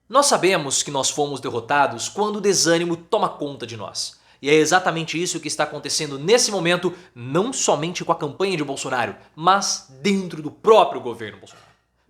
Nós sabemos que nós fomos derrotados quando o desânimo toma conta de nós. E é exatamente isso que está acontecendo nesse momento, não somente com a campanha de Bolsonaro, mas dentro do próprio governo Bolsonaro.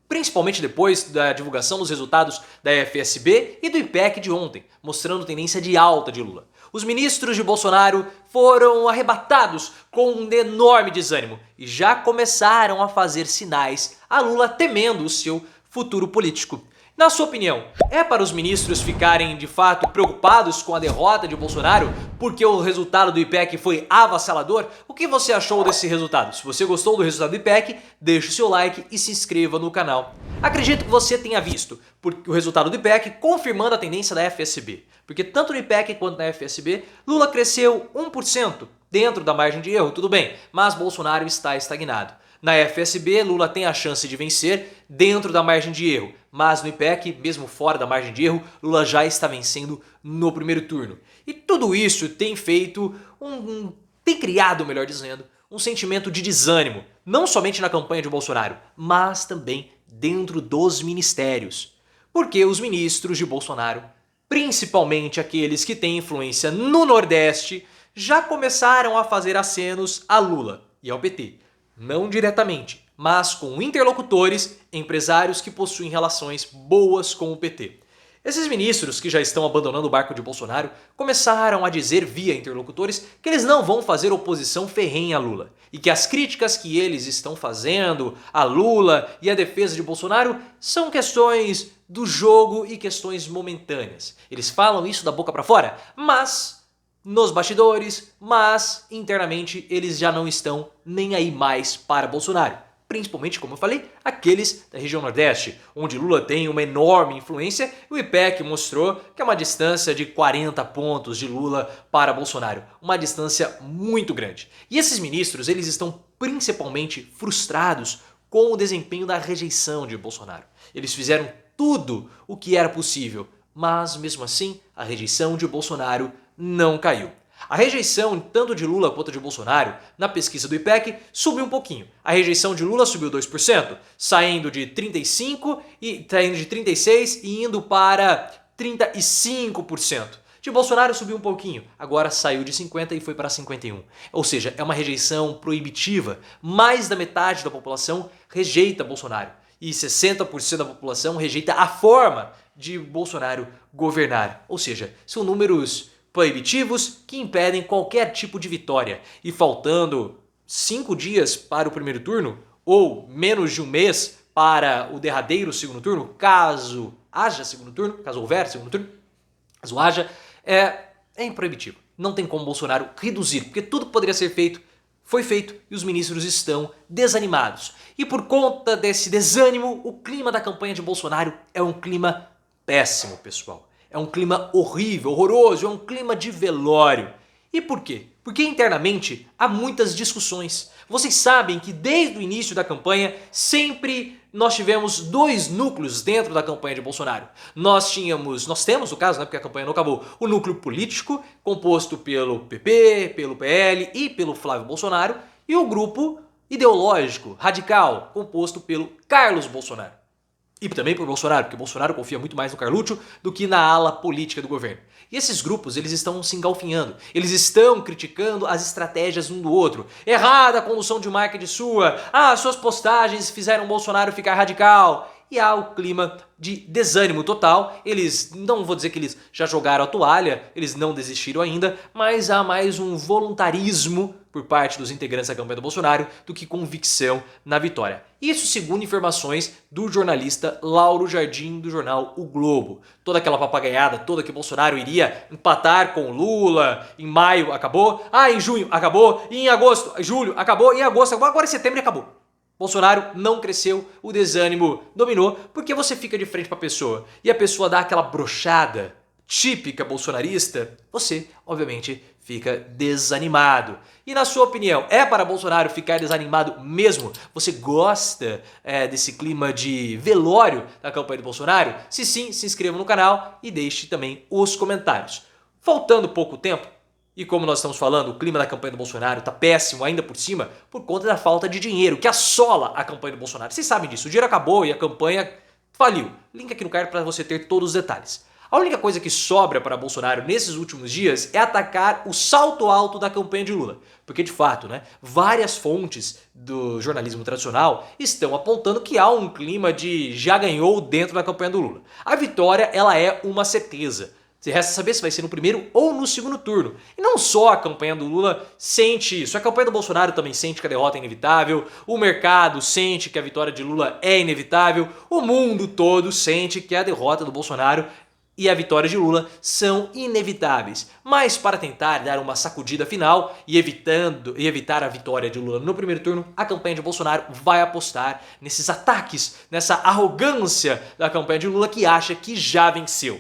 Principalmente depois da divulgação dos resultados da FSB e do IPEC de ontem, mostrando tendência de alta de Lula. Os ministros de Bolsonaro foram arrebatados com um enorme desânimo e já começaram a fazer sinais a Lula temendo o seu futuro político. Na sua opinião, é para os ministros ficarem de fato preocupados com a derrota de Bolsonaro porque o resultado do IPEC foi avassalador? O que você achou desse resultado? Se você gostou do resultado do IPEC, deixe o seu like e se inscreva no canal. Acredito que você tenha visto o resultado do IPEC confirmando a tendência da FSB, porque tanto no IPEC quanto na FSB, Lula cresceu 1% dentro da margem de erro, tudo bem, mas Bolsonaro está estagnado. Na FSB, Lula tem a chance de vencer dentro da margem de erro, mas no IPEC, mesmo fora da margem de erro, Lula já está vencendo no primeiro turno. E tudo isso tem feito tem criado, melhor dizendo, um sentimento de desânimo, não somente na campanha de Bolsonaro, mas também dentro dos ministérios. Porque os ministros de Bolsonaro, principalmente aqueles que têm influência no Nordeste, já começaram a fazer acenos a Lula e ao PT. Não diretamente, mas com interlocutores, empresários que possuem relações boas com o PT. Esses ministros que já estão abandonando o barco de Bolsonaro começaram a dizer via interlocutores que eles não vão fazer oposição ferrenha a Lula e que as críticas que eles estão fazendo a Lula e a defesa de Bolsonaro são questões do jogo e questões momentâneas. Eles falam isso da boca para fora, mas nos bastidores, mas internamente eles já não estão nem aí mais para Bolsonaro. Principalmente, como eu falei, aqueles da região Nordeste, onde Lula tem uma enorme influência e o IPEC mostrou que é uma distância de 40 pontos de Lula para Bolsonaro. Uma distância muito grande. E esses ministros, eles estão principalmente frustrados com o desempenho da rejeição de Bolsonaro. Eles fizeram tudo o que era possível, mas mesmo assim a rejeição de Bolsonaro não caiu. A rejeição tanto de Lula quanto de Bolsonaro na pesquisa do IPEC subiu um pouquinho. A rejeição de Lula subiu 2%, saindo de 36 e indo para 35%. De Bolsonaro subiu um pouquinho, agora saiu de 50 e foi para 51. Ou seja, é uma rejeição proibitiva. Mais da metade da população rejeita Bolsonaro e 60% da população rejeita a forma de Bolsonaro governar. Ou seja, são números proibitivos que impedem qualquer tipo de vitória. E faltando 5 dias para o primeiro turno, ou menos de um mês para o derradeiro segundo turno, caso haja segundo turno, caso houver segundo turno, caso haja, é improibitivo. Não tem como Bolsonaro reduzir, porque tudo que poderia ser feito foi feito e os ministros estão desanimados. E por conta desse desânimo, o clima da campanha de Bolsonaro é um clima péssimo, pessoal. É um clima horrível, horroroso, é um clima de velório. E por quê? Porque internamente há muitas discussões. Vocês sabem que desde o início da campanha sempre nós tivemos dois núcleos dentro da campanha de Bolsonaro. Nós temos no caso, porque a campanha não acabou, o núcleo político composto pelo PP, pelo PL e pelo Flávio Bolsonaro e o grupo ideológico, radical, composto pelo Carlos Bolsonaro. E também por Bolsonaro, porque Bolsonaro confia muito mais no Carluccio do que na ala política do governo. E esses grupos, eles estão se engalfinhando. Eles estão criticando as estratégias um do outro. Errada a condução de marketing sua. Suas postagens fizeram Bolsonaro ficar radical. E há o clima de desânimo total. Eles, não vou dizer que eles já jogaram a toalha, eles não desistiram ainda, mas há mais um voluntarismo por parte dos integrantes da campanha do Bolsonaro do que convicção na vitória. Isso segundo informações do jornalista Lauro Jardim do jornal O Globo. Toda aquela papagaiada toda que Bolsonaro iria empatar com Lula, em maio acabou, em junho acabou, e em agosto, julho acabou, e em agosto acabou, agora em setembro acabou. Bolsonaro não cresceu, o desânimo dominou, porque você fica de frente para a pessoa e a pessoa dá aquela brochada típica bolsonarista, você, obviamente, fica desanimado. E na sua opinião, é para Bolsonaro ficar desanimado mesmo? Você gosta desse clima de velório da campanha do Bolsonaro? Se sim, se inscreva no canal e deixe também os comentários. Faltando pouco tempo, e como nós estamos falando, o clima da campanha do Bolsonaro está péssimo ainda por cima por conta da falta de dinheiro que assola a campanha do Bolsonaro. Vocês sabem disso, o dinheiro acabou e a campanha faliu. Link aqui no card para você ter todos os detalhes. A única coisa que sobra para Bolsonaro nesses últimos dias é atacar o salto alto da campanha de Lula. Porque de fato, várias fontes do jornalismo tradicional estão apontando que há um clima de já ganhou dentro da campanha do Lula. A vitória, ela é uma certeza. Você resta saber se vai ser no primeiro ou no segundo turno. E não só a campanha do Lula sente isso, a campanha do Bolsonaro também sente que a derrota é inevitável, o mercado sente que a vitória de Lula é inevitável, o mundo todo sente que a derrota do Bolsonaro e a vitória de Lula são inevitáveis. Mas para tentar dar uma sacudida final e evitar a vitória de Lula no primeiro turno, a campanha de Bolsonaro vai apostar nesses ataques, nessa arrogância da campanha de Lula que acha que já venceu.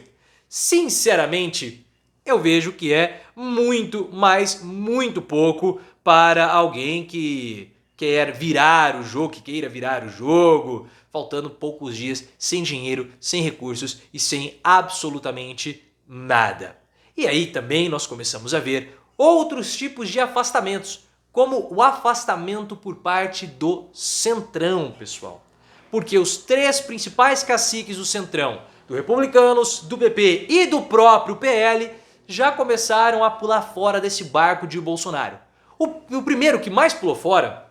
Sinceramente, eu vejo que é muito, mas muito pouco para alguém que queira virar o jogo, faltando poucos dias, sem dinheiro, sem recursos e sem absolutamente nada. E aí também nós começamos a ver outros tipos de afastamentos, como o afastamento por parte do Centrão, pessoal. Porque os três principais caciques do Centrão, do Republicanos, do PP e do próprio PL, já começaram a pular fora desse barco de Bolsonaro. O primeiro que mais pulou fora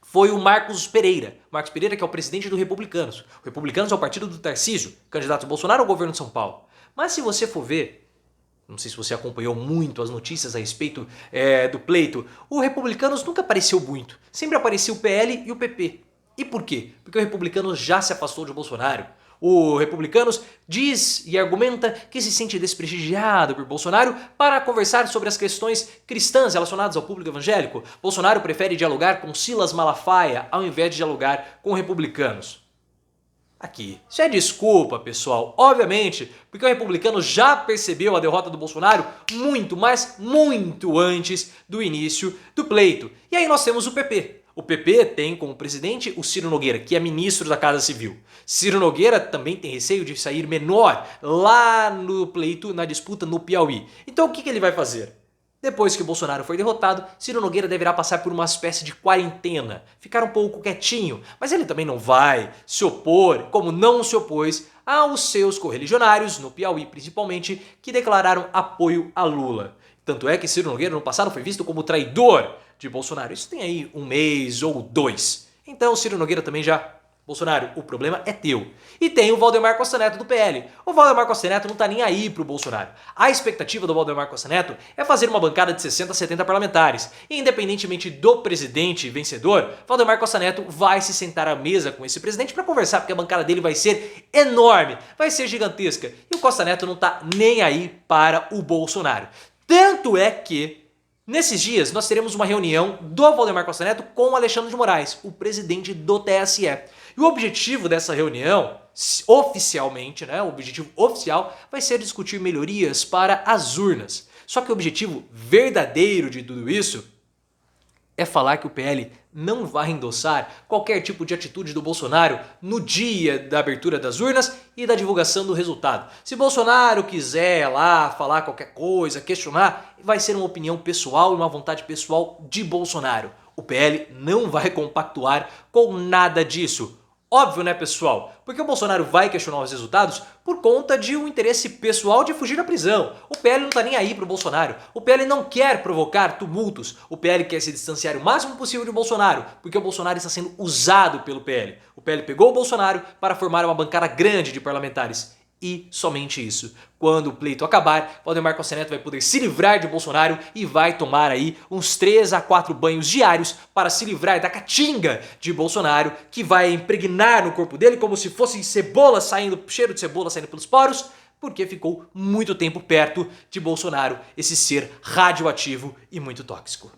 foi o Marcos Pereira. Marcos Pereira, que é o presidente do Republicanos. O Republicanos é o partido do Tarcísio, candidato Bolsonaro ao governo de São Paulo. Mas se você for ver, não sei se você acompanhou muito as notícias a respeito do pleito, o Republicanos nunca apareceu muito. Sempre apareceu o PL e o PP. E por quê? Porque o Republicanos já se afastou de Bolsonaro. O Republicanos diz e argumenta que se sente desprestigiado por Bolsonaro para conversar sobre as questões cristãs relacionadas ao público evangélico. Bolsonaro prefere dialogar com Silas Malafaia ao invés de dialogar com republicanos. Aqui, isso é desculpa, pessoal, obviamente, porque o republicano já percebeu a derrota do Bolsonaro muito, mas muito antes do início do pleito. E aí nós temos o PP. O PP tem como presidente o Ciro Nogueira, que é ministro da Casa Civil. Ciro Nogueira também tem receio de sair menor lá no pleito, na disputa no Piauí. Então o que ele vai fazer? Depois que o Bolsonaro foi derrotado, Ciro Nogueira deverá passar por uma espécie de quarentena, ficar um pouco quietinho, mas ele também não vai se opor, como não se opôs aos seus correligionários, no Piauí principalmente, que declararam apoio a Lula. Tanto é que Ciro Nogueira no passado foi visto como traidor de Bolsonaro. Isso tem aí um mês ou dois. Então Ciro Nogueira também já... Bolsonaro, o problema é teu. E tem o Valdemar Costa Neto do PL. O Valdemar Costa Neto não tá nem aí pro Bolsonaro. A expectativa do Valdemar Costa Neto é fazer uma bancada de 60 a 70 parlamentares. E independentemente do presidente vencedor, Valdemar Costa Neto vai se sentar à mesa com esse presidente para conversar, porque a bancada dele vai ser enorme, vai ser gigantesca. E o Costa Neto não tá nem aí para o Bolsonaro. Tanto é que nesses dias nós teremos uma reunião do Valdemar Costa Neto com o Alexandre de Moraes, o presidente do TSE. E o objetivo dessa reunião, oficialmente, o objetivo oficial vai ser discutir melhorias para as urnas. Só que o objetivo verdadeiro de tudo isso é falar que o PL não vai endossar qualquer tipo de atitude do Bolsonaro no dia da abertura das urnas e da divulgação do resultado. Se Bolsonaro quiser lá falar qualquer coisa, questionar, vai ser uma opinião pessoal e uma vontade pessoal de Bolsonaro. O PL não vai compactuar com nada disso. Óbvio, né, pessoal? Porque o Bolsonaro vai questionar os resultados por conta de um interesse pessoal de fugir da prisão. O PL não tá nem aí pro Bolsonaro. O PL não quer provocar tumultos. O PL quer se distanciar o máximo possível de Bolsonaro, porque o Bolsonaro está sendo usado pelo PL. O PL pegou o Bolsonaro para formar uma bancada grande de parlamentares. E somente isso. Quando o pleito acabar, Valdemar Costa Neto vai poder se livrar de Bolsonaro e vai tomar aí uns 3 a 4 banhos diários para se livrar da catinga de Bolsonaro, que vai impregnar no corpo dele como se fosse cebola saindo, cheiro de cebola saindo pelos poros, porque ficou muito tempo perto de Bolsonaro, esse ser radioativo e muito tóxico.